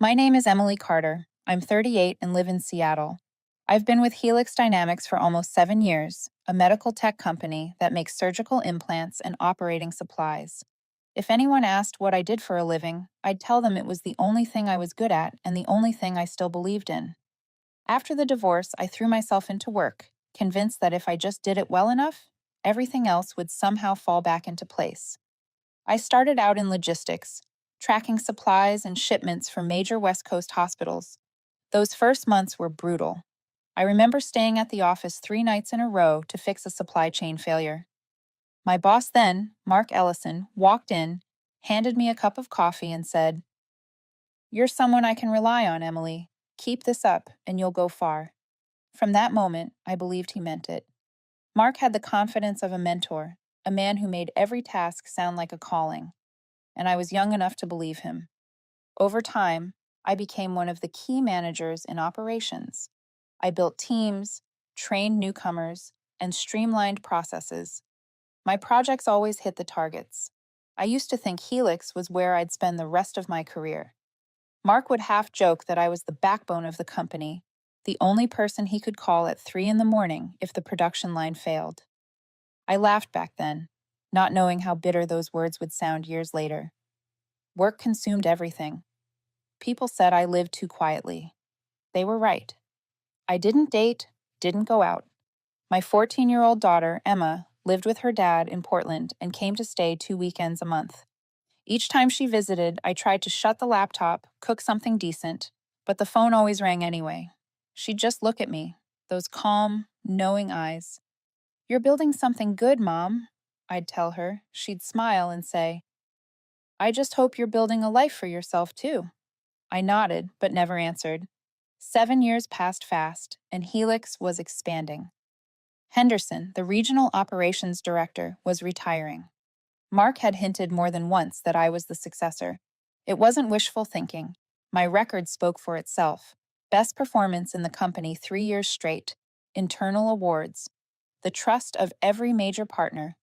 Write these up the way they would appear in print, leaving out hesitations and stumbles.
My name is Emily Carter. I'm 38 and live in Seattle. I've been with Helix Dynamics for almost 7 years, a medical tech company that makes surgical implants and operating supplies. If anyone asked what I did for a living, I'd tell them it was the only thing I was good at and the only thing I still believed in. After the divorce, I threw myself into work, convinced that if I just did it well enough, everything else would somehow fall back into place. I started out in logistics, tracking supplies and shipments for major West Coast hospitals. Those first months were brutal. I remember staying at the office 3 nights in a row to fix a supply chain failure. My boss then, Mark Ellison, walked in, handed me a cup of coffee, and said, "You're someone I can rely on, Emily. Keep this up, and you'll go far." From that moment, I believed he meant it. Mark had the confidence of a mentor, a man who made every task sound like a calling, and I was young enough to believe him. Over time, I became one of the key managers in operations. I built teams, trained newcomers, and streamlined processes. My projects always hit the targets. I used to think Helix was where I'd spend the rest of my career. Mark would half joke that I was the backbone of the company, the only person he could call at 3 in the morning if the production line failed. I laughed back then, not knowing how bitter those words would sound years later. Work consumed everything. People said I lived too quietly. They were right. I didn't date, didn't go out. My 14-year-old daughter, Emma, lived with her dad in Portland and came to stay 2 weekends a month. Each time she visited, I tried to shut the laptop, cook something decent, but the phone always rang anyway. She'd just look at me, those calm, knowing eyes. "You're building something good, Mom," I'd tell her. She'd smile and say, "I just hope you're building a life for yourself, too." I nodded, but never answered. 7 years passed fast, and Helix was expanding. Henderson, the regional operations director, was retiring. Mark had hinted more than once that I was the successor. It wasn't wishful thinking. My record spoke for itself. Best performance in the company 3 years straight, internal awards, the trust of every major partner.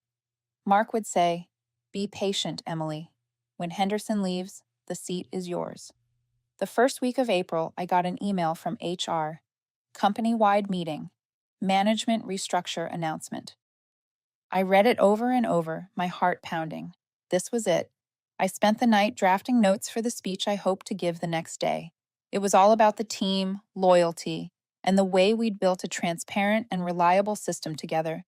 Mark would say, "Be patient, Emily. When Henderson leaves, the seat is yours." The first week of April, I got an email from HR. Company-wide meeting. Management restructure announcement. I read it over and over, my heart pounding. This was it. I spent the night drafting notes for the speech I hoped to give the next day. It was all about the team, loyalty, and the way we'd built a transparent and reliable system together.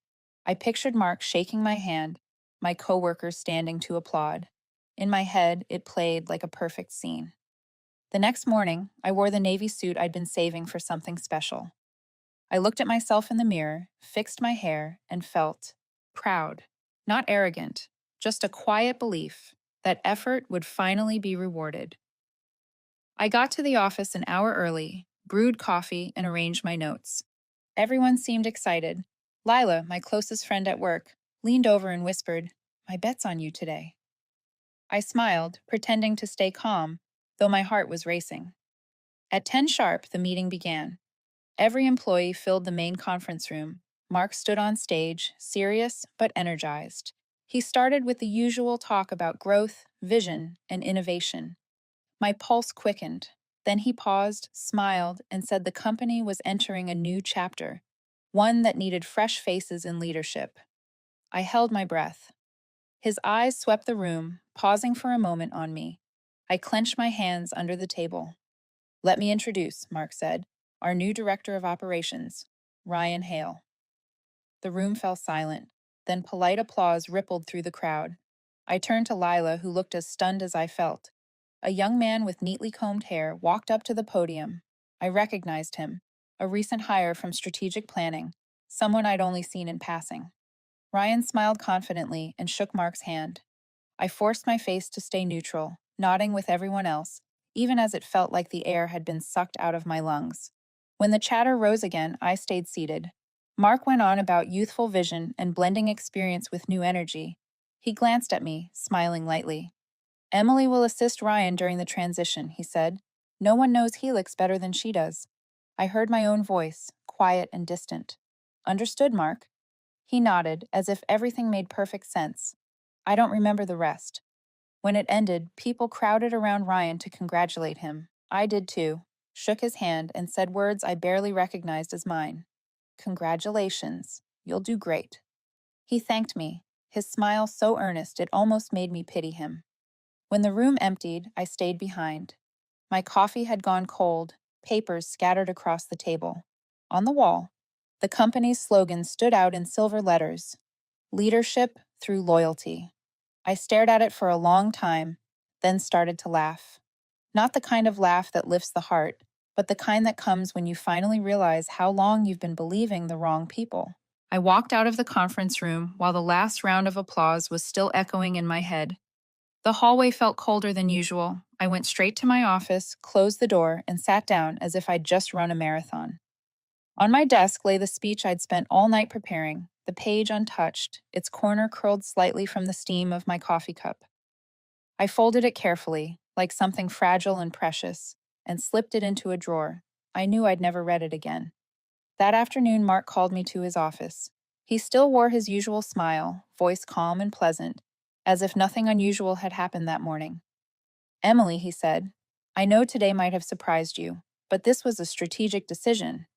I pictured Mark shaking my hand, my coworkers standing to applaud. In my head, it played like a perfect scene. The next morning, I wore the navy suit I'd been saving for something special. I looked at myself in the mirror, fixed my hair, and felt proud. Not arrogant, just a quiet belief that effort would finally be rewarded. I got to the office an hour early, brewed coffee, and arranged my notes. Everyone seemed excited. Lila, my closest friend at work, leaned over and whispered, "My bet's on you today." I smiled, pretending to stay calm, though my heart was racing. At 10 sharp, the meeting began. Every employee filled the main conference room. Mark stood on stage, serious but energized. He started with the usual talk about growth, vision, and innovation. My pulse quickened. Then he paused, smiled, and said the company was entering a new chapter, one that needed fresh faces in leadership. I held my breath. His eyes swept the room, pausing for a moment on me. I clenched my hands under the table. "Let me introduce," Mark said, "our new director of operations, Ryan Hale." The room fell silent. Then polite applause rippled through the crowd. I turned to Lila, who looked as stunned as I felt. A young man with neatly combed hair walked up to the podium. I recognized him, a recent hire from strategic planning, someone I'd only seen in passing. Ryan smiled confidently and shook Mark's hand. I forced my face to stay neutral, nodding with everyone else, even as it felt like the air had been sucked out of my lungs. When the chatter rose again, I stayed seated. Mark went on about youthful vision and blending experience with new energy. He glanced at me, smiling lightly. "Emily will assist Ryan during the transition," he said. "No one knows Helix better than she does." I heard my own voice, quiet and distant. "Understood, Mark." He nodded, as if everything made perfect sense. I don't remember the rest. When it ended, people crowded around Ryan to congratulate him. I did too, shook his hand, and said words I barely recognized as mine. Congratulations. You'll do great. He thanked me, his smile so earnest it almost made me pity him. When the room emptied, I stayed behind. My coffee had gone cold, papers scattered across the table. On the wall, the company's slogan stood out in silver letters: Leadership through Loyalty. I stared at it for a long time, then started to laugh. Not the kind of laugh that lifts the heart, but the kind that comes when you finally realize how long you've been believing the wrong people. I walked out of the conference room while the last round of applause was still echoing in my head. The hallway felt colder than usual. I went straight to my office, closed the door, and sat down as if I'd just run a marathon. On my desk lay the speech I'd spent all night preparing, the page untouched, its corner curled slightly from the steam of my coffee cup. I folded it carefully, like something fragile and precious, and slipped it into a drawer. I knew I'd never read it again. That afternoon, Mark called me to his office. He still wore his usual smile, voice calm and pleasant, as if nothing unusual had happened that morning. Emily, he said, I know today might have surprised you, but this was a strategic decision.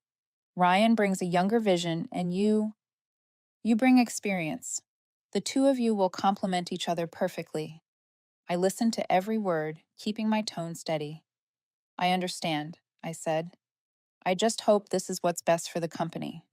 Ryan brings a younger vision, and you bring experience. The two of you will complement each other perfectly. I listened to every word, keeping my tone steady. I understand, I said. I just hope this is what's best for the company.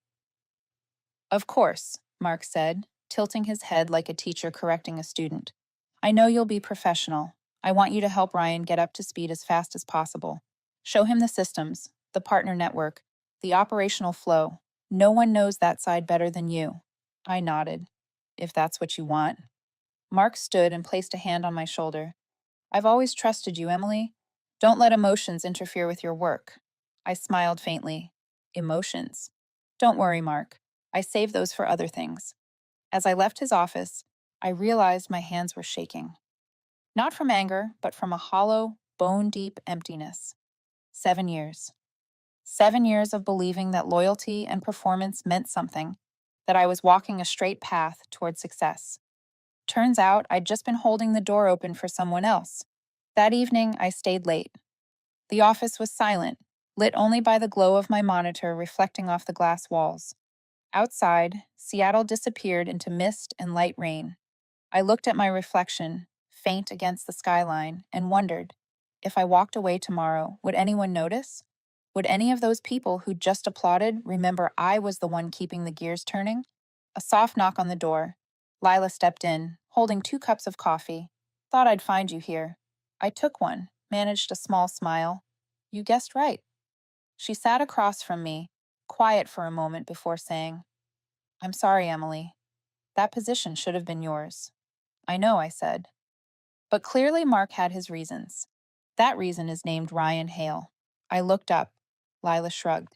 Of course, Mark said, tilting his head like a teacher correcting a student. I know you'll be professional. I want you to help Ryan get up to speed as fast as possible. Show him the systems, the partner network, the operational flow. No one knows that side better than you. I nodded. If that's what you want. Mark stood and placed a hand on my shoulder. I've always trusted you, Emily. Don't let emotions interfere with your work. I smiled faintly. Emotions? Don't worry, Mark. I save those for other things. As I left his office, I realized my hands were shaking. Not from anger, but from a hollow, bone-deep emptiness. 7 years. 7 years of believing that loyalty and performance meant something, that I was walking a straight path toward success. Turns out I'd just been holding the door open for someone else. That evening, I stayed late. The office was silent, lit only by the glow of my monitor reflecting off the glass walls. Outside, Seattle disappeared into mist and light rain. I looked at my reflection, faint against the skyline, and wondered, if I walked away tomorrow, would anyone notice? Would any of those people who just applauded remember I was the one keeping the gears turning? A soft knock on the door. Lila stepped in, holding 2 cups of coffee. Thought I'd find you here. I took one, managed a small smile. You guessed right. She sat across from me, quiet for a moment before saying, I'm sorry, Emily. That position should have been yours. I know, I said. But clearly Mark had his reasons. That reason is named Ryan Hale. I looked up. Lila shrugged.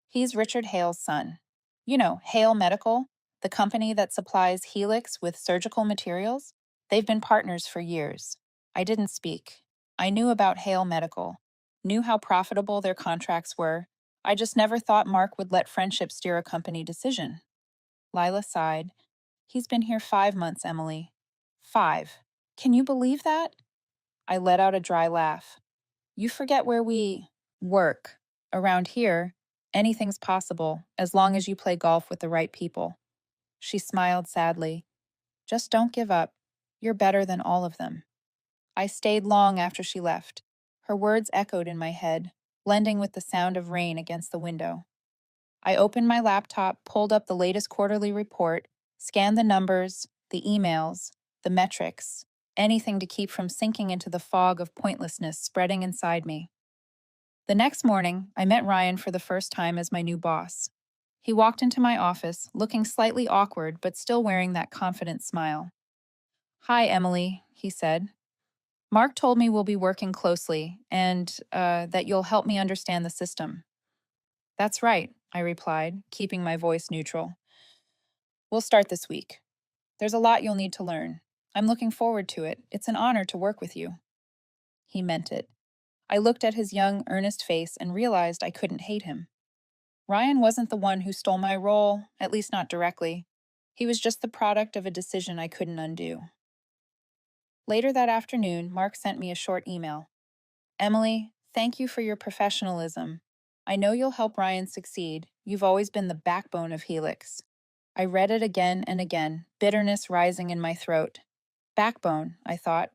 He's Richard Hale's son. You know, Hale Medical, the company that supplies Helix with surgical materials. They've been partners for years. I didn't speak. I knew about Hale Medical, knew how profitable their contracts were. I just never thought Mark would let friendship steer a company decision. Lila sighed. He's been here 5 months, Emily. 5. Can you believe that? I let out a dry laugh. You forget where we work. Around here, anything's possible as long as you play golf with the right people. She smiled sadly. Just don't give up. You're better than all of them. I stayed long after she left. Her words echoed in my head, blending with the sound of rain against the window. I opened my laptop, pulled up the latest quarterly report, scanned the numbers, the emails, the metrics, anything to keep from sinking into the fog of pointlessness spreading inside me. The next morning, I met Ryan for the first time as my new boss. He walked into my office, looking slightly awkward but still wearing that confident smile. Hi, Emily, he said. Mark told me we'll be working closely and that you'll help me understand the system. That's right, I replied, keeping my voice neutral. We'll start this week. There's a lot you'll need to learn. I'm looking forward to it. It's an honor to work with you. He meant it. I looked at his young, earnest face and realized I couldn't hate him. Ryan wasn't the one who stole my role, at least not directly. He was just the product of a decision I couldn't undo. Later that afternoon, Mark sent me a short email. Emily, Thank you for your professionalism. I know you'll help Ryan succeed. You've always been the backbone of Helix. I read it again and again, bitterness rising in my throat. Backbone, I thought.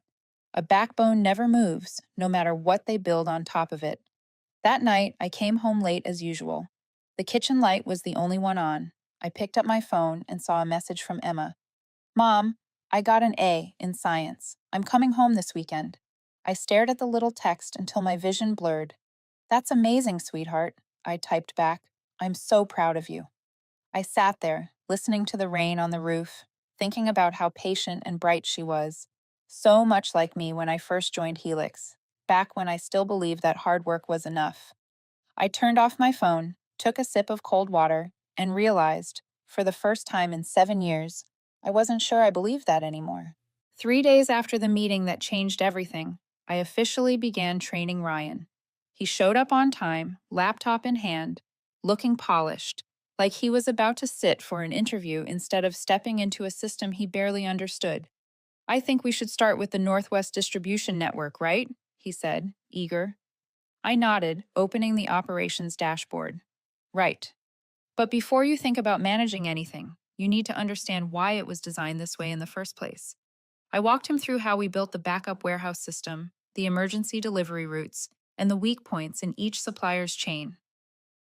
A backbone never moves, no matter what they build on top of it. That night, I came home late as usual. The kitchen light was the only one on. I picked up my phone and saw a message from Emma. Mom, I got an A in science. I'm coming home this weekend. I stared at the little text until my vision blurred. That's amazing, sweetheart, I typed back. I'm so proud of you. I sat there, listening to the rain on the roof, thinking about how patient and bright she was. So much like me when I first joined Helix, back when I still believed that hard work was enough. I turned off my phone, took a sip of cold water, and realized, for the first time in 7 years, I wasn't sure I believed that anymore. 3 days after the meeting that changed everything, I officially began training Ryan. He showed up on time, laptop in hand, looking polished, like he was about to sit for an interview instead of stepping into a system he barely understood. I think we should start with the Northwest Distribution Network, right? He said, eager. I nodded, opening the operations dashboard. Right. But before you think about managing anything, you need to understand why it was designed this way in the first place. I walked him through how we built the backup warehouse system, the emergency delivery routes, and the weak points in each supplier's chain.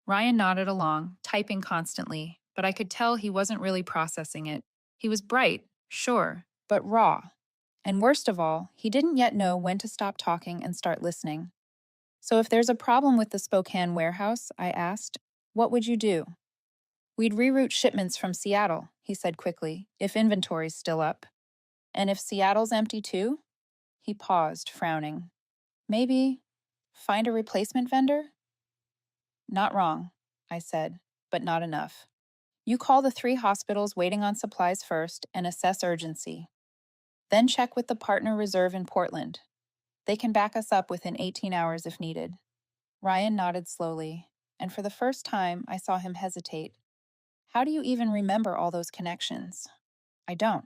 Ryan nodded along, typing constantly, but I could tell he wasn't really processing it. He was bright, sure, but raw. And worst of all, he didn't yet know when to stop talking and start listening. So if there's a problem with the Spokane warehouse, I asked, what would you do? We'd reroute shipments from Seattle, he said quickly, if inventory's still up. And if Seattle's empty too? He paused, frowning. Maybe find a replacement vendor? Not wrong, I said, but not enough. You call the 3 hospitals waiting on supplies first and assess urgency. Then check with the partner reserve in Portland. They can back us up within 18 hours if needed. Ryan nodded slowly, and for the first time, I saw him hesitate. How do you even remember all those connections? I don't.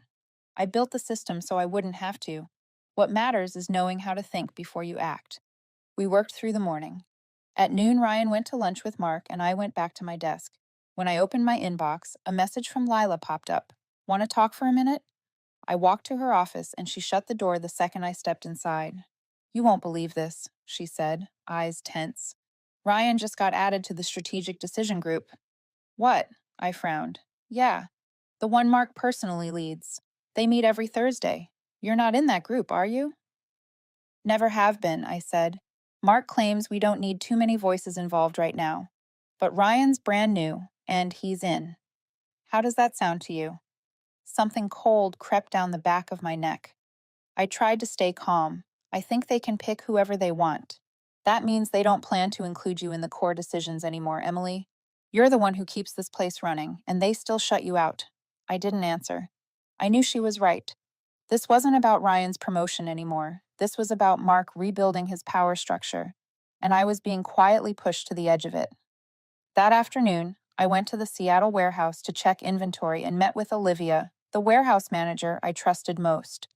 I built the system so I wouldn't have to. What matters is knowing how to think before you act. We worked through the morning. At noon, Ryan went to lunch with Mark, and I went back to my desk. When I opened my inbox, a message from Lila popped up. Want to talk for a minute? I walked to her office, and she shut the door the second I stepped inside. You won't believe this, she said, eyes tense. Ryan just got added to the strategic decision group. What? I frowned. Yeah, the one Mark personally leads. They meet every Thursday. You're not in that group, are you? Never have been, I said. Mark claims we don't need too many voices involved right now. But Ryan's brand new, and he's in. How does that sound to you? Something cold crept down the back of my neck. I tried to stay calm. I think they can pick whoever they want. That means they don't plan to include you in the core decisions anymore, Emily. You're the one who keeps this place running, and they still shut you out. I didn't answer. I knew she was right. This wasn't about Ryan's promotion anymore. This was about Mark rebuilding his power structure, and I was being quietly pushed to the edge of it. That afternoon, I went to the Seattle warehouse to check inventory and met with Olivia, the warehouse manager I trusted most.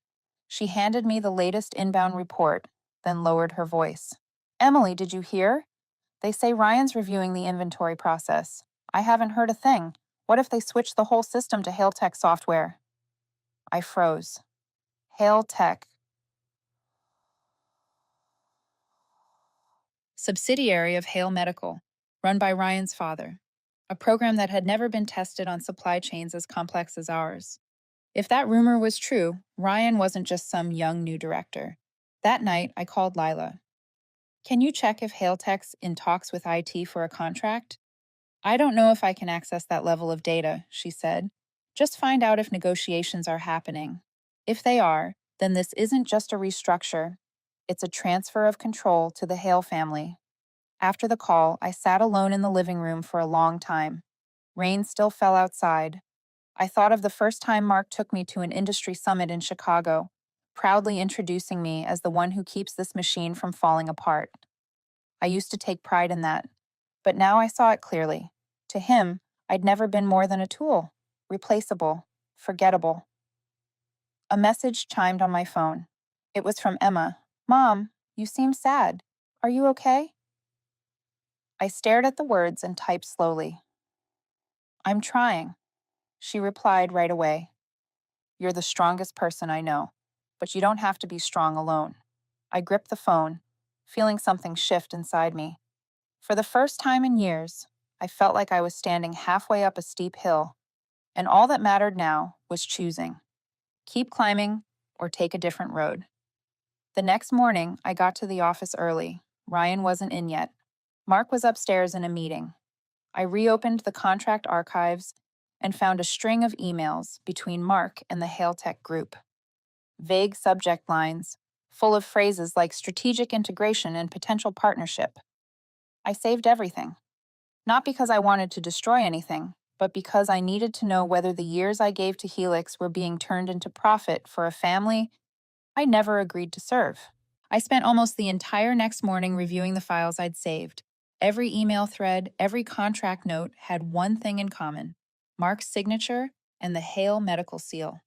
She handed me the latest inbound report, then lowered her voice. Emily, did you hear? They say Ryan's reviewing the inventory process. I haven't heard a thing. What if they switch the whole system to Hailtech software? I froze. Hailtech. Subsidiary of Hale Medical, run by Ryan's father. A program that had never been tested on supply chains as complex as ours. If that rumor was true, Ryan wasn't just some young new director. That night, I called Lila. Can you check if Hailtech's in talks with IT for a contract? I don't know if I can access that level of data, she said. Just find out if negotiations are happening. If they are, then this isn't just a restructure. It's a transfer of control to the Hale family. After the call, I sat alone in the living room for a long time. Rain still fell outside. I thought of the first time Mark took me to an industry summit in Chicago, proudly introducing me as the one who keeps this machine from falling apart. I used to take pride in that, but now I saw it clearly. To him, I'd never been more than a tool, replaceable, forgettable. A message chimed on my phone. It was from Emma. Mom, you seem sad. Are you okay? I stared at the words and typed slowly. I'm trying, she replied right away. You're the strongest person I know, but you don't have to be strong alone. I gripped the phone, feeling something shift inside me. For the first time in years, I felt like I was standing halfway up a steep hill, and all that mattered now was choosing. Keep climbing or take a different road. The next morning, I got to the office early. Ryan wasn't in yet. Mark was upstairs in a meeting. I reopened the contract archives and found a string of emails between Mark and the Hailtech group. Vague subject lines, full of phrases like strategic integration and potential partnership. I saved everything. Not because I wanted to destroy anything, but because I needed to know whether the years I gave to Helix were being turned into profit for a family I never agreed to serve. I spent almost the entire next morning reviewing the files I'd saved. Every email thread, every contract note had one thing in common: Mark's signature and the Hale medical seal.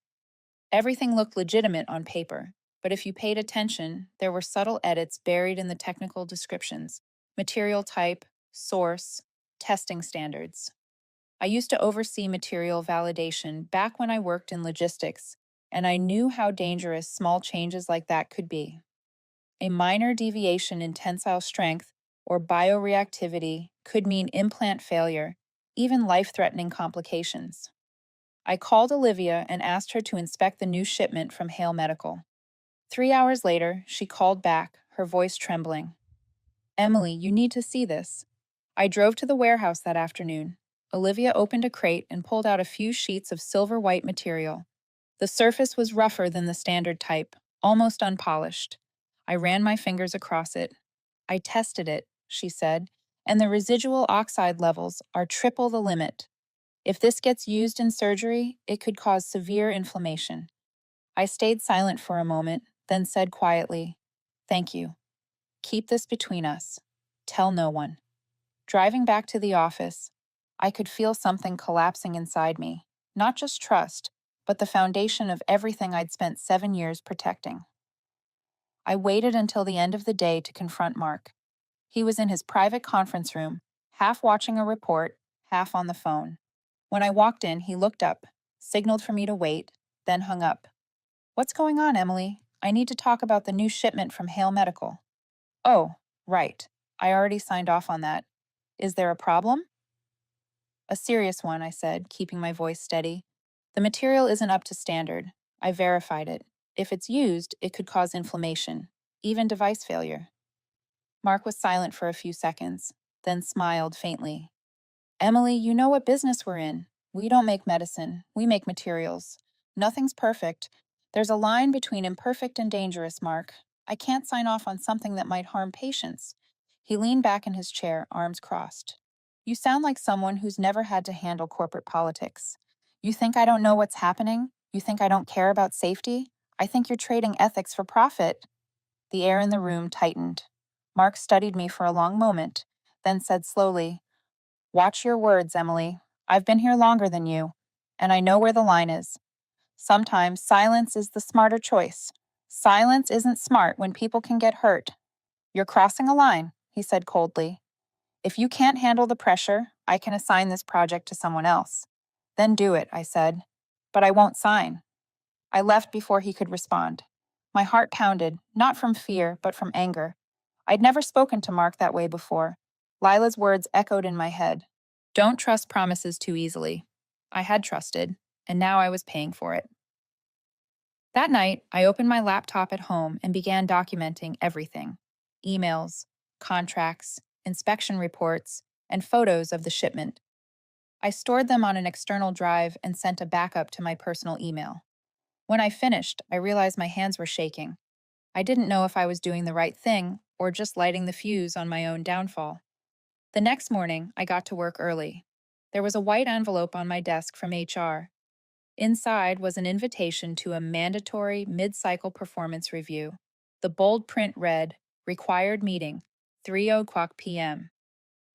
Everything looked legitimate on paper, but if you paid attention, there were subtle edits buried in the technical descriptions: material type, source, testing standards. I used to oversee material validation back when I worked in logistics, and I knew how dangerous small changes like that could be. A minor deviation in tensile strength or bioreactivity could mean implant failure, even life-threatening complications. I called Olivia and asked her to inspect the new shipment from Hale Medical. 3 hours later, she called back, her voice trembling. Emily, you need to see this. I drove to the warehouse that afternoon. Olivia opened a crate and pulled out a few sheets of silver white material. The surface was rougher than the standard type, almost unpolished. I ran my fingers across it. I tested it, she said, and the residual oxide levels are triple the limit. If this gets used in surgery, it could cause severe inflammation. I stayed silent for a moment, then said quietly, Thank you. Keep this between us. Tell no one. Driving back to the office, I could feel something collapsing inside me, not just trust, but the foundation of everything I'd spent 7 years protecting. I waited until the end of the day to confront Mark. He was in his private conference room, half watching a report, half on the phone. When I walked in, he looked up, signaled for me to wait, then hung up. What's going on, Emily? I need to talk about the new shipment from Hale Medical. Oh, right. I already signed off on that. Is there a problem? A serious one, I said, keeping my voice steady. The material isn't up to standard. I verified it. If it's used, it could cause inflammation, even device failure. Mark was silent for a few seconds, then smiled faintly. Emily, you know what business we're in. We don't make medicine, we make materials. Nothing's perfect. There's a line between imperfect and dangerous, Mark. I can't sign off on something that might harm patients. He leaned back in his chair, arms crossed. You sound like someone who's never had to handle corporate politics. You think I don't know what's happening? You think I don't care about safety? I think you're trading ethics for profit. The air in the room tightened. Mark studied me for a long moment, then said slowly, Watch your words, Emily. I've been here longer than you, and I know where the line is. Sometimes silence is the smarter choice. Silence isn't smart when people can get hurt. You're crossing a line, he said coldly. If you can't handle the pressure, I can assign this project to someone else. Then do it, I said. But I won't sign. I left before he could respond. My heart pounded, not from fear, but from anger. I'd never spoken to Mark that way before. Lila's words echoed in my head. Don't trust promises too easily. I had trusted, and now I was paying for it. That night, I opened my laptop at home and began documenting everything: emails, contracts, inspection reports, and photos of the shipment. I stored them on an external drive and sent a backup to my personal email. When I finished, I realized my hands were shaking. I didn't know if I was doing the right thing or just lighting the fuse on my own downfall. The next morning, I got to work early. There was a white envelope on my desk from HR. Inside was an invitation to a mandatory mid-cycle performance review. The bold print read, Required meeting, 3:00 p.m.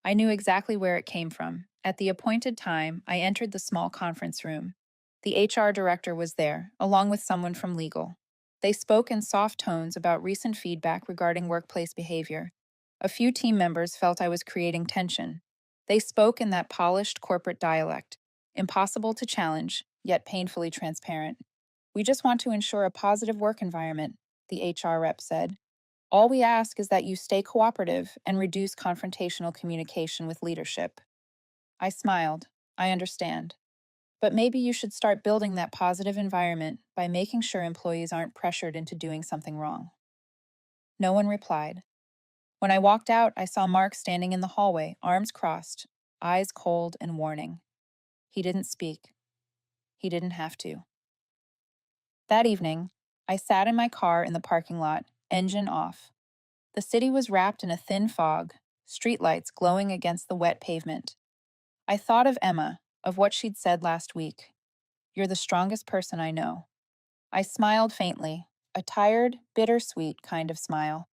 I knew exactly where it came from. At the appointed time, I entered the small conference room. The HR director was there, along with someone from legal. They spoke in soft tones about recent feedback regarding workplace behavior. A few team members felt I was creating tension. They spoke in that polished corporate dialect, impossible to challenge, yet painfully transparent. "We just want to ensure a positive work environment," the HR rep said. "All we ask is that you stay cooperative and reduce confrontational communication with leadership." I smiled. I understand. But maybe you should start building that positive environment by making sure employees aren't pressured into doing something wrong. No one replied. When I walked out, I saw Mark standing in the hallway, arms crossed, eyes cold and warning. He didn't speak. He didn't have to. That evening, I sat in my car in the parking lot, engine off. The city was wrapped in a thin fog, streetlights glowing against the wet pavement. I thought of Emma, of what she'd said last week. "You're the strongest person I know." I smiled faintly, a tired, bittersweet kind of smile.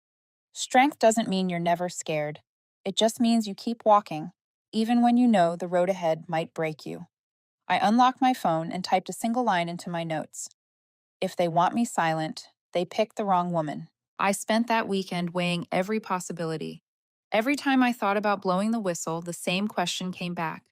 Strength doesn't mean you're never scared. It just means you keep walking, even when you know the road ahead might break you. I unlocked my phone and typed a single line into my notes. "If they want me silent, they picked the wrong woman." I spent that weekend weighing every possibility. Every time I thought about blowing the whistle, the same question came back.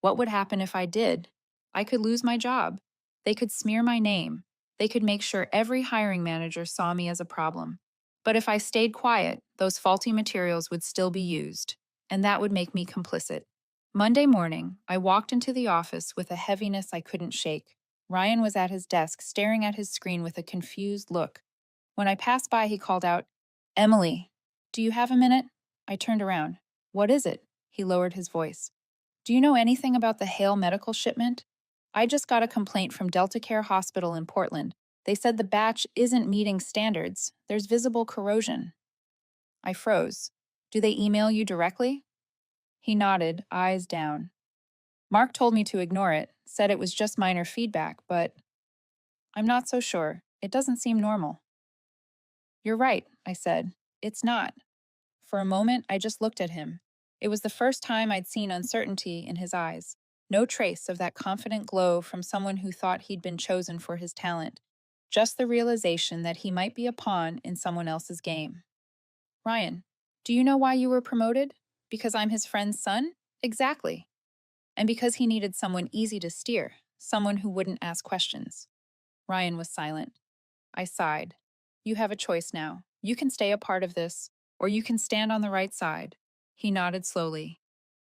What would happen if I did? I could lose my job. They could smear my name. They could make sure every hiring manager saw me as a problem. But if I stayed quiet, those faulty materials would still be used, and that would make me complicit. Monday morning, I walked into the office with a heaviness I couldn't shake. Ryan was at his desk, staring at his screen with a confused look. When I passed by, he called out, "Emily, do you have a minute?" I turned around. "What is it?" He lowered his voice. "Do you know anything about the Hale medical shipment? I just got a complaint from Delta Care Hospital in Portland. They said the batch isn't meeting standards. There's visible corrosion." I froze. "Do they email you directly?" He nodded, eyes down. "Mark told me to ignore it, said it was just minor feedback, but I'm not so sure. It doesn't seem normal." "You're right," I said. "It's not." For a moment, I just looked at him. It was the first time I'd seen uncertainty in his eyes. No trace of that confident glow from someone who thought he'd been chosen for his talent. Just the realization that he might be a pawn in someone else's game. "Ryan, do you know why you were promoted? Because I'm his friend's son?" "Exactly. And because he needed someone easy to steer, someone who wouldn't ask questions." Ryan was silent. I sighed. "You have a choice now. You can stay a part of this, or you can stand on the right side." He nodded slowly.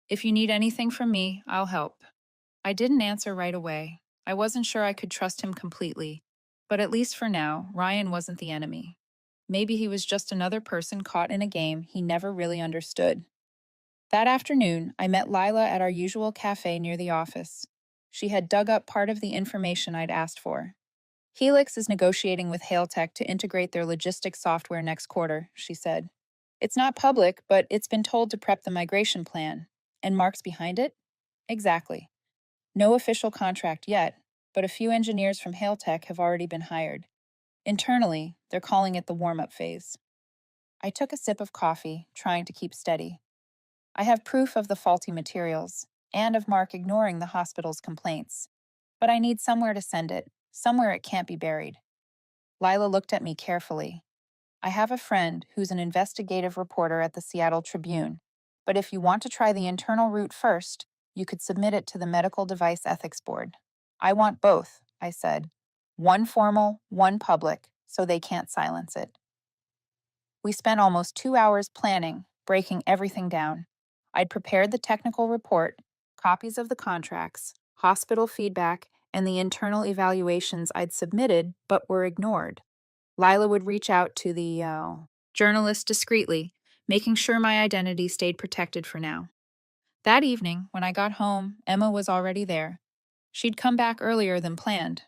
"If you need anything from me, I'll help." I didn't answer right away. I wasn't sure I could trust him completely. But at least for now, Ryan wasn't the enemy. Maybe he was just another person caught in a game he never really understood. That afternoon, I met Lila at our usual cafe near the office. She had dug up part of the information I'd asked for. "Helix is negotiating with Hailtech to integrate their logistics software next quarter," she said. "It's not public, but it's been told to prep the migration plan. And Mark's behind it?" "Exactly. No official contract yet, but a few engineers from Hailtech have already been hired. Internally, they're calling it the warm-up phase." I took a sip of coffee, trying to keep steady. I have proof of the faulty materials, and of Mark ignoring the hospital's complaints. But I need somewhere to send it, somewhere it can't be buried. Lila looked at me carefully. "I have a friend who's an investigative reporter at the Seattle Tribune, but if you want to try the internal route first, you could submit it to the Medical Device Ethics Board." "I want both," I said. "One formal, one public, so they can't silence it." We spent almost 2 hours planning, breaking everything down. I'd prepared the technical report, copies of the contracts, hospital feedback, and the internal evaluations I'd submitted but were ignored. Lila would reach out to the journalist discreetly, making sure my identity stayed protected for now. That evening, when I got home, Emma was already there. She'd come back earlier than planned.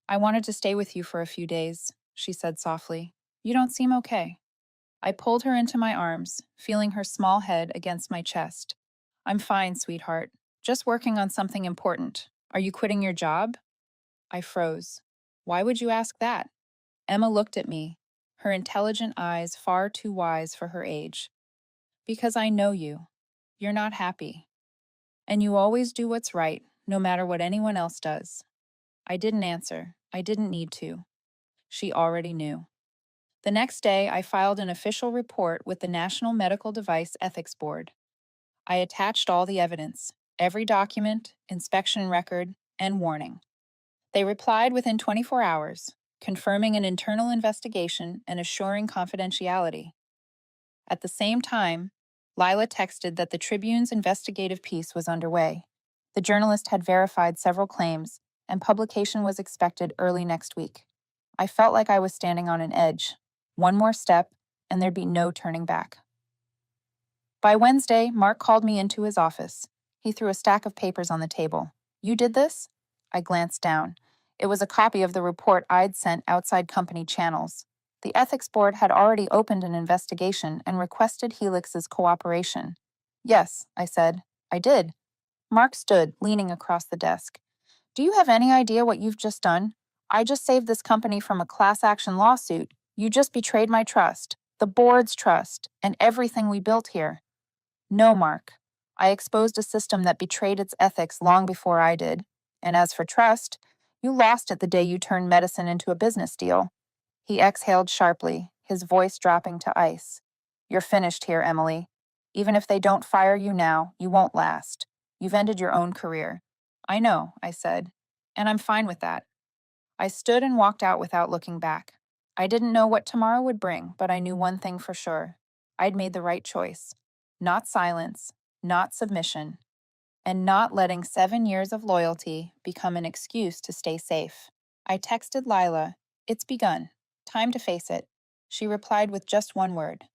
"I wanted to stay with you for a few days," she said softly. "You don't seem okay." I pulled her into my arms, feeling her small head against my chest. "I'm fine, sweetheart. Just working on something important. Are you quitting your job?" I froze. "Why would you ask that?" Emma looked at me, her intelligent eyes far too wise for her age. "Because I know you. You're not happy. And you always do what's right, no matter what anyone else does." I didn't answer. I didn't need to. She already knew. The next day, I filed an official report with the National Medical Device Ethics Board. I attached all the evidence, every document, inspection record, and warning. They replied within 24 hours, confirming an internal investigation and assuring confidentiality. At the same time, Lila texted that the Tribune's investigative piece was underway. The journalist had verified several claims, and publication was expected early next week. I felt like I was standing on an edge. One more step, and there'd be no turning back. By Wednesday, Mark called me into his office. He threw a stack of papers on the table. "You did this?" I glanced down. It was a copy of the report I'd sent outside company channels. The ethics board had already opened an investigation and requested Helix's cooperation. "Yes," I said. "I did." Mark stood, leaning across the desk. "Do you have any idea what you've just done? I just saved this company from a class action lawsuit. You just betrayed my trust, the board's trust, and everything we built here." "No, Mark. I exposed a system that betrayed its ethics long before I did. And as for trust, you lost it the day you turned medicine into a business deal." He exhaled sharply, his voice dropping to ice. "You're finished here, Emily. Even if they don't fire you now, you won't last. You've ended your own career." "I know," I said, "and I'm fine with that." I stood and walked out without looking back. I didn't know what tomorrow would bring, but I knew one thing for sure. I'd made the right choice. Not silence, not submission, and not letting 7 years of loyalty become an excuse to stay safe. I texted Lila, "It's begun. Time to face it." She replied with just one word: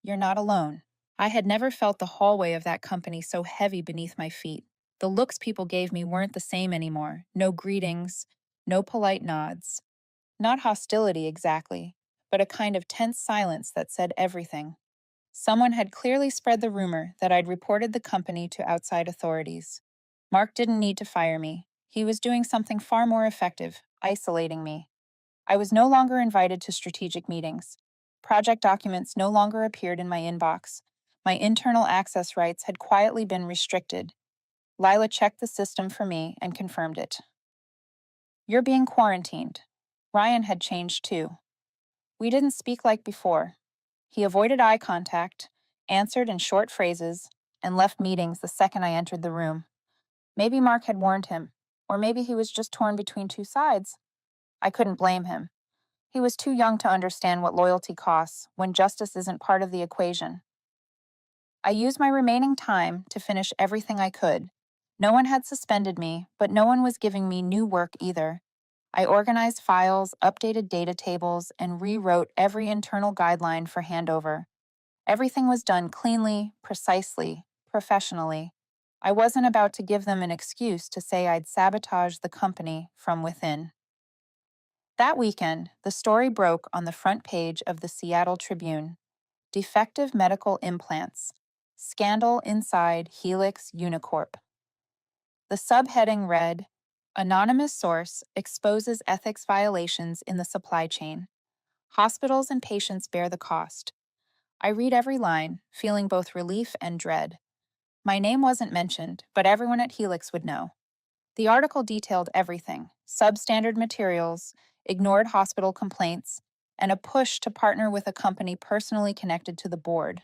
"You're not alone." I had never felt the hallway of that company so heavy beneath my feet. The looks people gave me weren't the same anymore. No greetings, no polite nods. Not hostility exactly, but a kind of tense silence that said everything. Someone had clearly spread the rumor that I'd reported the company to outside authorities. Mark didn't need to fire me. He was doing something far more effective, isolating me. I was no longer invited to strategic meetings. Project documents no longer appeared in my inbox. My internal access rights had quietly been restricted. Lila checked the system for me and confirmed it. "You're being quarantined." Ryan had changed too. We didn't speak like before. He avoided eye contact, answered in short phrases, and left meetings the second I entered the room. Maybe Mark had warned him, or maybe he was just torn between two sides. I couldn't blame him. He was too young to understand what loyalty costs when justice isn't part of the equation. I used my remaining time to finish everything I could. No one had suspended me, but no one was giving me new work either. I organized files, updated data tables, and rewrote every internal guideline for handover. Everything was done cleanly, precisely, professionally. I wasn't about to give them an excuse to say I'd sabotaged the company from within. That weekend, the story broke on the front page of the Seattle Tribune. Defective medical implants. Scandal inside Helix Unicorp. The subheading read, "Anonymous source exposes ethics violations in the supply chain. Hospitals and patients bear the cost." I read every line, feeling both relief and dread. My name wasn't mentioned, but everyone at Helix would know. The article detailed everything: substandard materials, ignored hospital complaints, and a push to partner with a company personally connected to the board.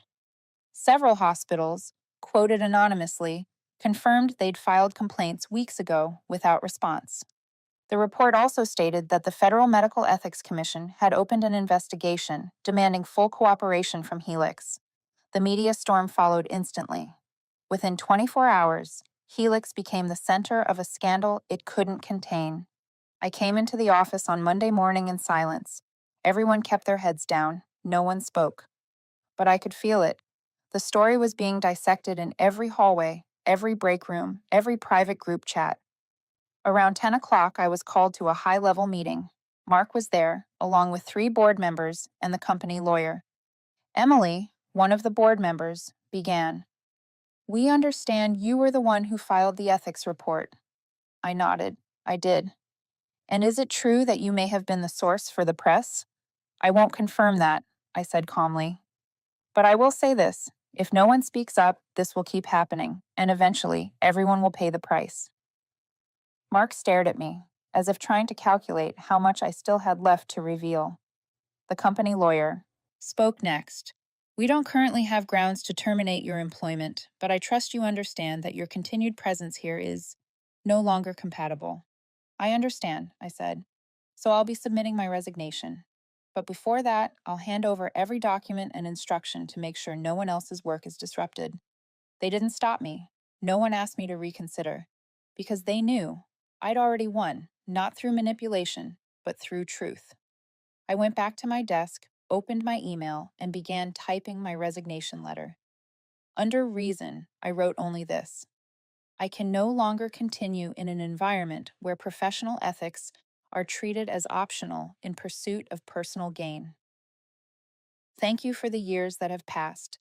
Several hospitals, quoted anonymously, confirmed they'd filed complaints weeks ago without response. The report also stated that the Federal Medical Ethics Commission had opened an investigation demanding full cooperation from Helix. The media storm followed instantly. Within 24 hours, Helix became the center of a scandal it couldn't contain. I came into the office on Monday morning in silence. Everyone kept their heads down. No one spoke. But I could feel it. The story was being dissected in every hallway, every break room, every private group chat. Around 10 o'clock, I was called to a high-level meeting. Mark was there, along with 3 board members and the company lawyer. Emily, one of the board members, began. "We understand you were the one who filed the ethics report." I nodded. I did. "And is it true that you may have been the source for the press?" "I won't confirm that," I said calmly. "But I will say this. If no one speaks up, this will keep happening, and eventually, everyone will pay the price." Mark stared at me, as if trying to calculate how much I still had left to reveal. the company lawyer, spoke next. We don't currently have grounds to terminate your employment, but I trust you understand that your continued presence here is no longer compatible. I understand, I said. So I'll be submitting my resignation. But before that, I'll hand over every document and instruction to make sure no one else's work is disrupted. They didn't stop me. No one asked me to reconsider. Because they knew I'd already won, not through manipulation, but through truth. I went back to my desk, opened my email, and began typing my resignation letter. Under reason, I wrote only this: I can no longer continue in an environment where professional ethics are treated as optional in pursuit of personal gain. Thank you for the years that have passed.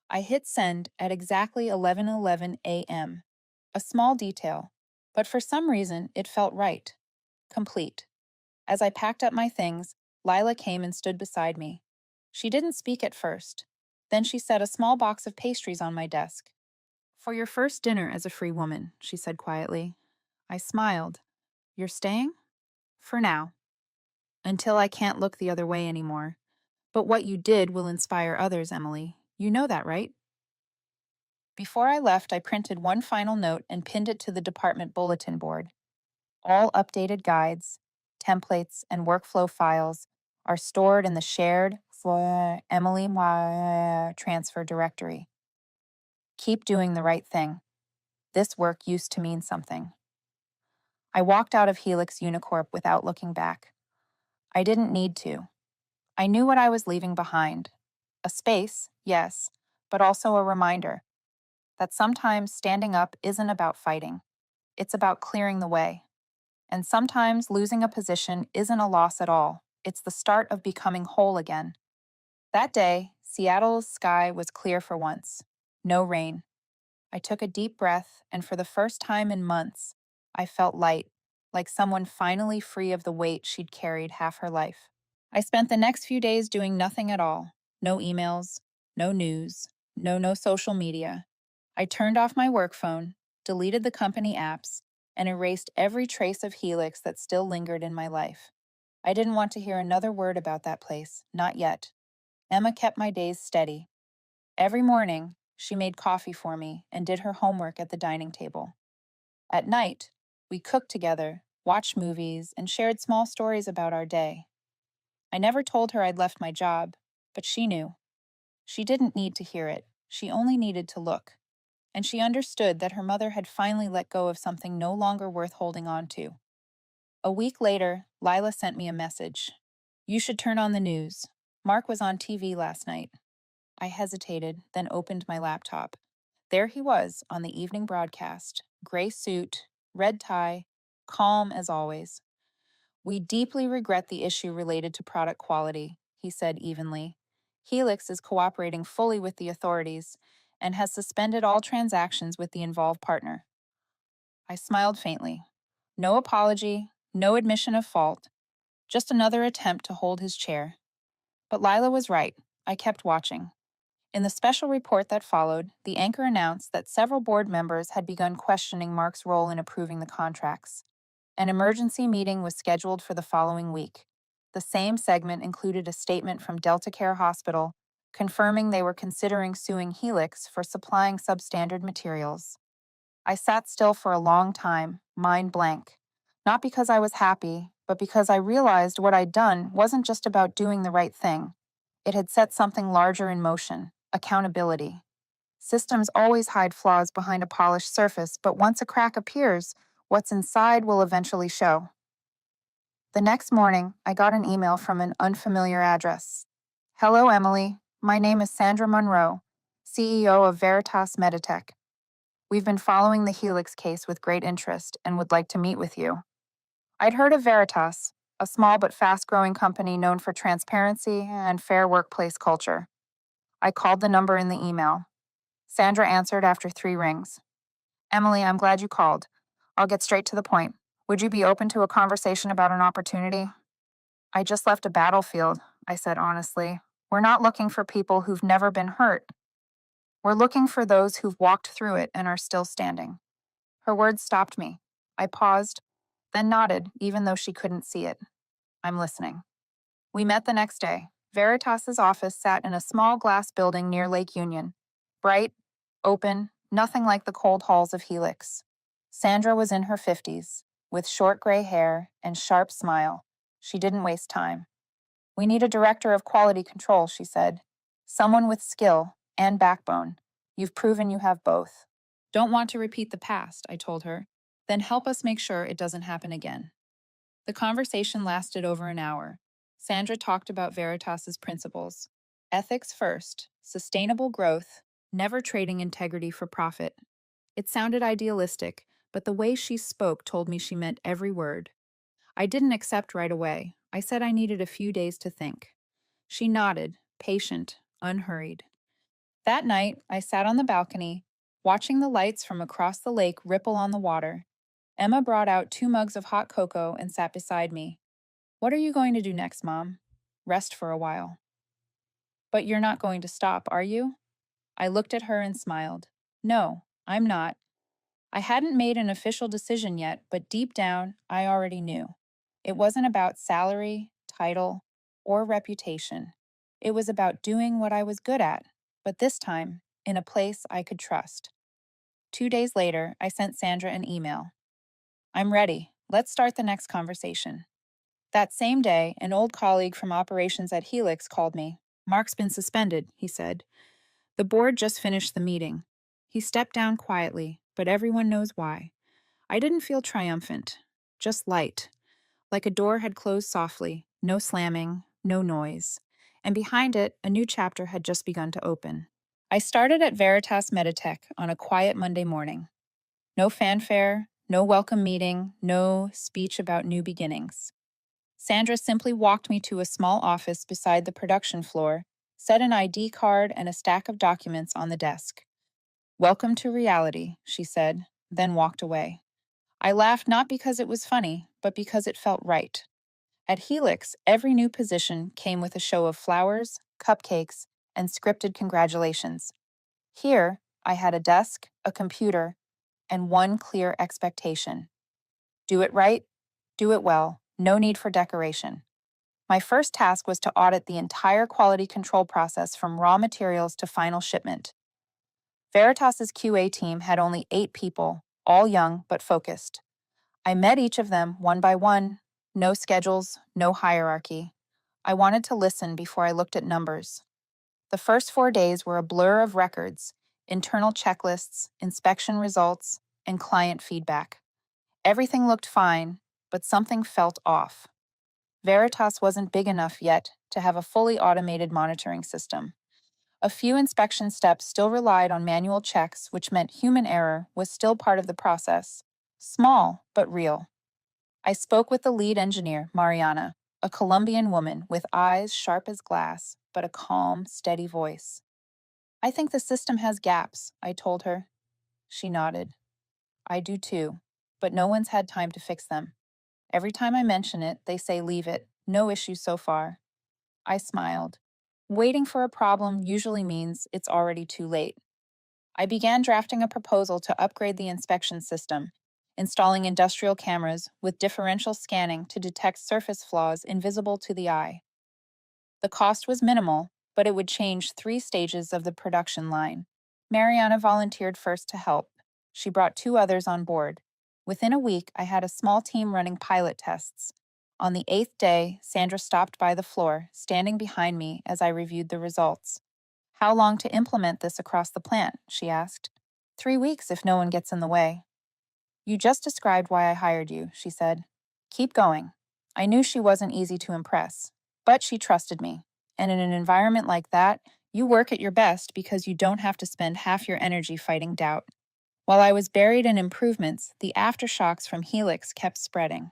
I hit send at exactly 11:11 a.m. A small detail, but for some reason it felt right, complete. As I packed up my things, Lila came and stood beside me. She didn't speak at first. Then she set a small box of pastries on my desk. For your first dinner as a free woman, she said quietly. I smiled. You're staying? For now. Until I can't look the other way anymore. But what you did will inspire others, Emily. You know that, right? Before I left, I printed one final note and pinned it to the department bulletin board. All updated guides, templates, and workflow files are stored in the shared for Emily transfer directory. Keep doing the right thing. This work used to mean something. I walked out of Helix Unicorp without looking back. I didn't need to. I knew what I was leaving behind. A space, yes, but also a reminder that sometimes standing up isn't about fighting. It's about clearing the way. And sometimes losing a position isn't a loss at all. It's the start of becoming whole again. That day, Seattle's sky was clear for once. No rain. I took a deep breath, and for the first time in months, I felt light, like someone finally free of the weight she'd carried half her life. I spent the next few days doing nothing at all. No emails, no news, no social media. I turned off my work phone, deleted the company apps, and erased every trace of Helix that still lingered in my life. I didn't want to hear another word about that place, not yet. Emma kept my days steady. Every morning, she made coffee for me and did her homework at the dining table. At night, we cooked together, watched movies, and shared small stories about our day. I never told her I'd left my job, but she knew. She didn't need to hear it. She only needed to look. And she understood that her mother had finally let go of something no longer worth holding on to. A week later, Lila sent me a message. You should turn on the news. Mark was on TV last night. I hesitated, then opened my laptop. There he was on the evening broadcast, gray suit, red tie, calm as always. We deeply regret the issue related to product quality, he said evenly. Helix is cooperating fully with the authorities and has suspended all transactions with the involved partner. I smiled faintly. No apology, no admission of fault, just another attempt to hold his chair. But Lila was right. I kept watching. In the special report that followed, the anchor announced that several board members had begun questioning Mark's role in approving the contracts. An emergency meeting was scheduled for the following week. The same segment included a statement from Delta Care Hospital confirming they were considering suing Helix for supplying substandard materials. I sat still for a long time, mind blank. Not because I was happy, but because I realized what I'd done wasn't just about doing the right thing. It had set something larger in motion: accountability. Systems always hide flaws behind a polished surface, but once a crack appears, what's inside will eventually show. The next morning, I got an email from an unfamiliar address. Hello, Emily. My name is Sandra Monroe, CEO of Veritas Meditech. We've been following the Helix case with great interest and would like to meet with you. I'd heard of Veritas, a small but fast-growing company known for transparency and fair workplace culture. I called the number in the email. Sandra answered after 3 rings. Emily, I'm glad you called. I'll get straight to the point. Would you be open to a conversation about an opportunity? I just left a battlefield, I said honestly. We're not looking for people who've never been hurt. We're looking for those who've walked through it and are still standing. Her words stopped me. I paused, then nodded, even though she couldn't see it. I'm listening. We met the next day. Veritas's office sat in a small glass building near Lake Union. Bright, open, nothing like the cold halls of Helix. Sandra was in her 50s, with short gray hair and sharp smile. She didn't waste time. We need a director of quality control, she said. Someone with skill and backbone. You've proven you have both. Don't want to repeat the past, I told her. Then help us make sure it doesn't happen again. The conversation lasted over an hour. Sandra talked about Veritas's principles: ethics first, sustainable growth, never trading integrity for profit. It sounded idealistic, but the way she spoke told me she meant every word. I didn't accept right away. I said I needed a few days to think. She nodded, patient, unhurried. That night, I sat on the balcony, watching the lights from across the lake ripple on the water. Emma brought out 2 mugs of hot cocoa and sat beside me. What are you going to do next, Mom? Rest for a while. But you're not going to stop, are you? I looked at her and smiled. No, I'm not. I hadn't made an official decision yet, but deep down, I already knew. It wasn't about salary, title, or reputation. It was about doing what I was good at, but this time, in a place I could trust. 2 days later, I sent Sandra an email. I'm ready. Let's start the next conversation. That same day, an old colleague from operations at Helix called me. Mark's been suspended, he said. The board just finished the meeting. He stepped down quietly, but everyone knows why. I didn't feel triumphant, just light, like a door had closed softly, no slamming, no noise. And behind it, a new chapter had just begun to open. I started at Veritas Meditech on a quiet Monday morning. No fanfare, no welcome meeting, no speech about new beginnings. Sandra simply walked me to a small office beside the production floor, set an ID card and a stack of documents on the desk. Welcome to reality, she said, then walked away. I laughed not because it was funny, but because it felt right. At Helix, every new position came with a show of flowers, cupcakes, and scripted congratulations. Here, I had a desk, a computer, and one clear expectation. Do it right, do it well, no need for decoration. My first task was to audit the entire quality control process from raw materials to final shipment. Veritas's QA team had only 8 people, all young but focused. I met each of them one by one, no schedules, no hierarchy. I wanted to listen before I looked at numbers. The first 4 days were a blur of records, internal checklists, inspection results, and client feedback. Everything looked fine, but something felt off. Veritas wasn't big enough yet to have a fully automated monitoring system. A few inspection steps still relied on manual checks, which meant human error was still part of the process. Small, but real. I spoke with the lead engineer, Mariana, a Colombian woman with eyes sharp as glass, but a calm, steady voice. I think the system has gaps, I told her. She nodded. I do too, but no one's had time to fix them. Every time I mention it, they say leave it, no issues so far. I smiled. Waiting for a problem usually means it's already too late. I began drafting a proposal to upgrade the inspection system, installing industrial cameras with differential scanning to detect surface flaws invisible to the eye. The cost was minimal, but it would change 3 stages of the production line. Mariana volunteered first to help. She brought 2 others on board. Within a week, I had a small team running pilot tests. On the 8th day, Sandra stopped by the floor, standing behind me as I reviewed the results. How long to implement this across the plant? She asked. 3 weeks if no one gets in the way. You just described why I hired you, she said. Keep going. I knew she wasn't easy to impress, but she trusted me. And in an environment like that, you work at your best because you don't have to spend half your energy fighting doubt. While I was buried in improvements, the aftershocks from Helix kept spreading.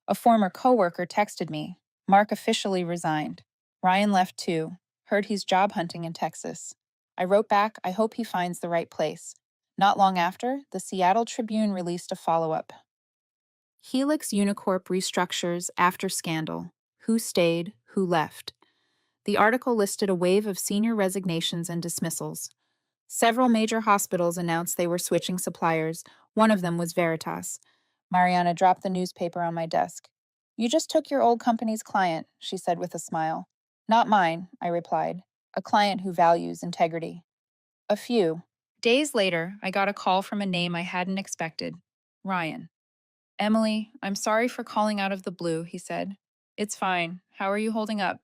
A former coworker texted me. Mark officially resigned. Ryan left too. Heard he's job hunting in Texas. I wrote back, I hope he finds the right place. Not long after, the Seattle Tribune released a follow-up. Helix Unicorp restructures after scandal. Who stayed, who left? The article listed a wave of senior resignations and dismissals. Several major hospitals announced they were switching suppliers. One of them was Veritas. Mariana dropped the newspaper on my desk. You just took your old company's client, she said with a smile. Not mine, I replied. A client who values integrity. A few. Days later, I got a call from a name I hadn't expected. Ryan. Emily, I'm sorry for calling out of the blue, he said. It's fine. How are you holding up?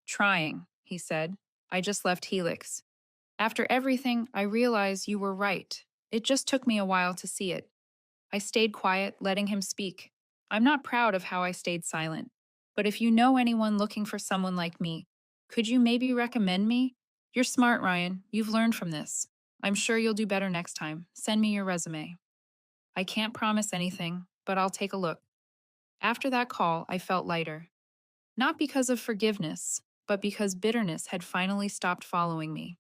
Trying, he said. I just left Helix. After everything, I realized you were right. It just took me a while to see it. I stayed quiet, letting him speak. I'm not proud of how I stayed silent. But if you know anyone looking for someone like me, could you maybe recommend me? You're smart, Ryan. You've learned from this. I'm sure you'll do better next time. Send me your resume. I can't promise anything, but I'll take a look. After that call, I felt lighter. Not because of forgiveness, but because bitterness had finally stopped following me.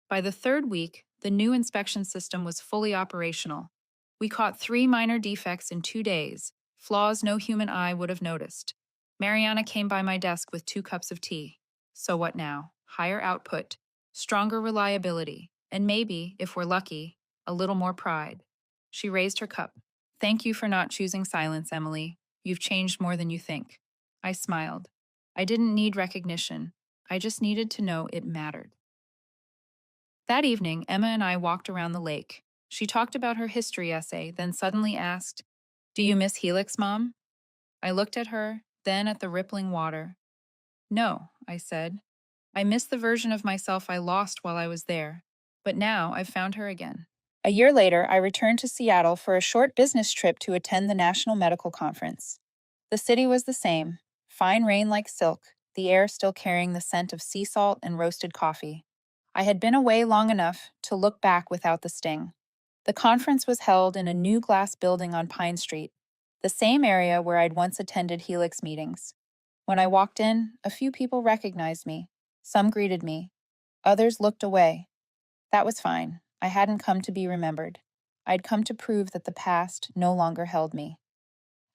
By the third week, the new inspection system was fully operational. We caught 3 minor defects in 2 days, flaws no human eye would have noticed. Mariana came by my desk with 2 cups of tea. So what now? Higher output, stronger reliability, and maybe, if we're lucky, a little more pride. She raised her cup. Thank you for not choosing silence, Emily. You've changed more than you think. I smiled. I didn't need recognition. I just needed to know it mattered. That evening, Emma and I walked around the lake. She talked about her history essay, then suddenly asked, Do you miss Helix, Mom? I looked at her, then at the rippling water. No, I said. I miss the version of myself I lost while I was there, but now I've found her again. A year later, I returned to Seattle for a short business trip to attend the National Medical Conference. The city was the same, fine rain like silk, the air still carrying the scent of sea salt and roasted coffee. I had been away long enough to look back without the sting. The conference was held in a new glass building on Pine Street, the same area where I'd once attended Helix meetings. When I walked in, a few people recognized me. Some greeted me. Others looked away. That was fine. I hadn't come to be remembered. I'd come to prove that the past no longer held me.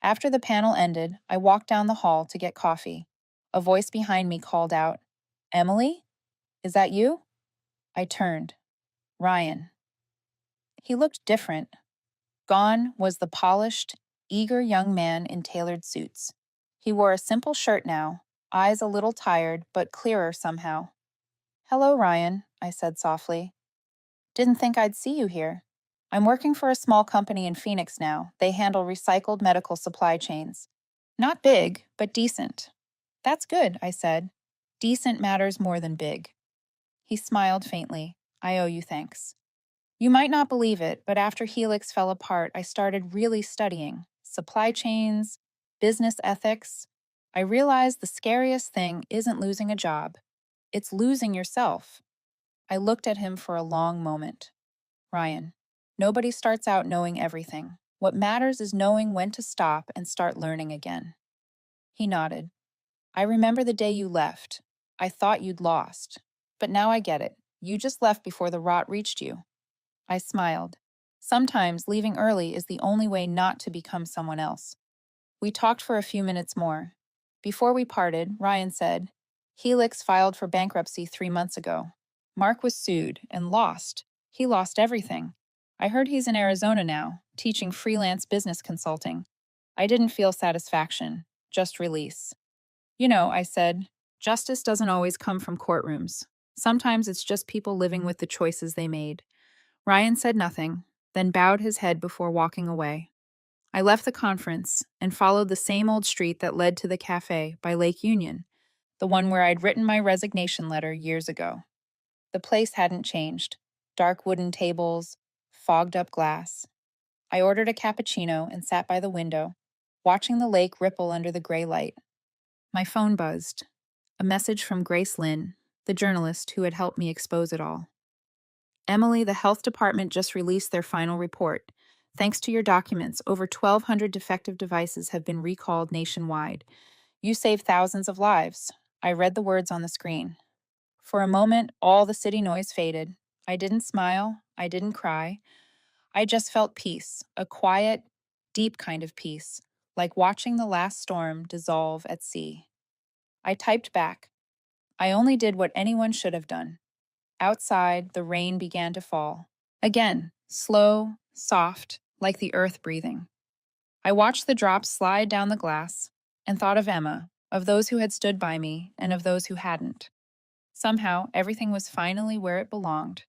After the panel ended, I walked down the hall to get coffee. A voice behind me called out, Emily? Is that you? I turned. Ryan. He looked different. Gone was the polished, eager young man in tailored suits. He wore a simple shirt now, eyes a little tired, but clearer somehow. Hello, Ryan, I said softly. Didn't think I'd see you here. I'm working for a small company in Phoenix now. They handle recycled medical supply chains. Not big, but decent. That's good, I said. Decent matters more than big. He smiled faintly. I owe you thanks. You might not believe it, but after Helix fell apart, I started really studying supply chains, business ethics. I realized the scariest thing isn't losing a job, it's losing yourself. I looked at him for a long moment. Ryan, nobody starts out knowing everything. What matters is knowing when to stop and start learning again. He nodded. I remember the day you left. I thought you'd lost. But now I get it. You just left before the rot reached you. I smiled. Sometimes leaving early is the only way not to become someone else. We talked for a few minutes more. Before we parted, Ryan said, Helix filed for bankruptcy 3 months ago. Mark was sued and lost. He lost everything. I heard he's in Arizona now, teaching freelance business consulting. I didn't feel satisfaction, just release. You know, I said, justice doesn't always come from courtrooms. Sometimes it's just people living with the choices they made. Ryan said nothing, then bowed his head before walking away. I left the conference and followed the same old street that led to the cafe by Lake Union, the one where I'd written my resignation letter years ago. The place hadn't changed. Dark wooden tables, fogged up glass. I ordered a cappuccino and sat by the window, watching the lake ripple under the gray light. My phone buzzed. A message from Grace Lynn, the journalist who had helped me expose it all. Emily, the health department just released their final report. Thanks to your documents, over 1,200 defective devices have been recalled nationwide. You saved thousands of lives. I read the words on the screen. For a moment, all the city noise faded. I didn't smile. I didn't cry. I just felt peace, a quiet, deep kind of peace, like watching the last storm dissolve at sea. I typed back. I only did what anyone should have done. Outside, the rain began to fall. Again, slow, soft, like the earth breathing. I watched the drops slide down the glass. and thought of Emma, of those who had stood by me, and of those who hadn't. Somehow, everything was finally where it belonged.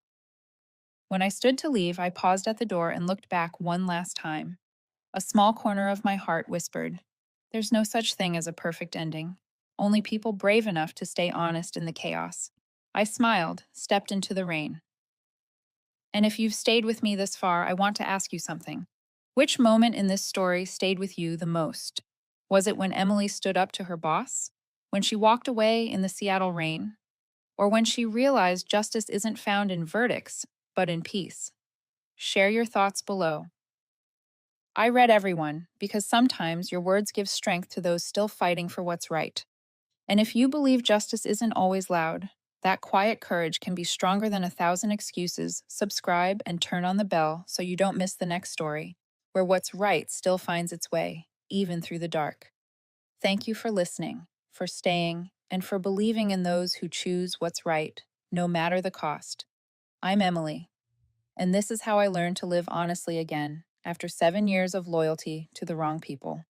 When I stood to leave, I paused at the door and looked back one last time. A small corner of my heart whispered, "There's no such thing as a perfect ending. Only people brave enough to stay honest in the chaos." I smiled, stepped into the rain. And if you've stayed with me this far, I want to ask you something. Which moment in this story stayed with you the most? Was it when Emily stood up to her boss? When she walked away in the Seattle rain? Or when she realized justice isn't found in verdicts, but in peace? Share your thoughts below. I read everyone because sometimes your words give strength to those still fighting for what's right. And if you believe justice isn't always loud, that quiet courage can be stronger than 1,000 excuses. Subscribe and turn on the bell so you don't miss the next story, where what's right still finds its way, even through the dark. Thank you for listening, for staying, and for believing in those who choose what's right, no matter the cost. I'm Emily, and this is how I learned to live honestly again after 7 years of loyalty to the wrong people.